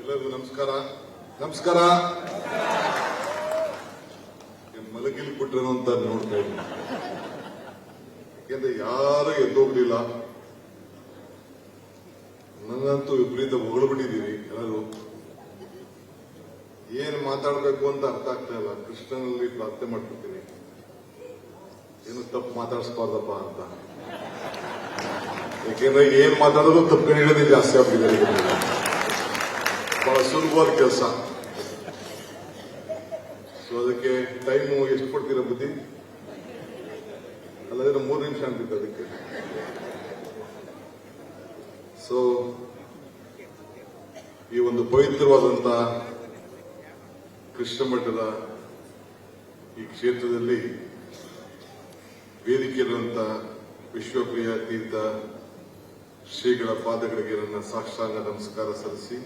ಎಲ್ಲರಿಗೂ ನಮಸ್ಕಾರ. ನಮಸ್ಕಾರ. ಮಲಗಿಲ್ ಬಿಟ್ರೇನೋ ಅಂತ ನೋಡ್ತಾ ಇದ್ದೀನಿ. ಯಾಕೆಂದ್ರೆ ಯಾರು ಎದ್ದೋಗ್ಲಿಲ್ಲ. ನನ್ನಂತೂ ವಿಪರೀತ ಹೊಗಳ್ಬಿಟ್ಟಿದ್ದೀರಿ ಎಲ್ಲರೂ. ಏನ್ ಮಾತಾಡ್ಬೇಕು ಅಂತ ಅರ್ಥ ಆಗ್ತಾ ಇಲ್ಲ. ಕೃಷ್ಣನಲ್ಲಿ ಪ್ರಾರ್ಥನೆ ಮಾಡ್ಬಿಡ್ತೀನಿ, ಏನು ತಪ್ಪು ಮಾತಾಡಿಸ್ಬಾರ್ದಪ್ಪ ಅಂತ. ಯಾಕೆಂದ್ರೆ ಏನ್ ಮಾತಾಡೋದು ತಪ್ಪು ಹೇಳೋದೇ ಜಾಸ್ತಿ ಆಗ್ಬಿಟ್ಟಿದೆ. ಬಹಳ ಸುಲಭವಾದ ಕೆಲಸ. ಸೊ ಅದಕ್ಕೆ ಟೈಮು ಎಷ್ಟು ಕೊಡ್ತೀರಾ ಬುದ್ಧಿ? ಅಲ್ಲದ್ರೆ 3 ನಿಮಿಷ ಅಂತಿತ್ತು ಅದಕ್ಕೆ. ಸೊ ಈ ಒಂದು ಪವಿತ್ರವಾದಂತ ಕೃಷ್ಣ ಮಠದ ಈ ಕ್ಷೇತ್ರದಲ್ಲಿ ವೇದಿಕೆಯಿರುವಂತ ವಿಶ್ವಪ್ರಿಯ ತೀರ್ಥ ಶ್ರೀಗಳ ಪಾದಗಳಿಗೆ ನನ್ನ ಸಾಷ್ಟಾಂಗ ನಮಸ್ಕಾರ ಸಲ್ಲಿಸಿ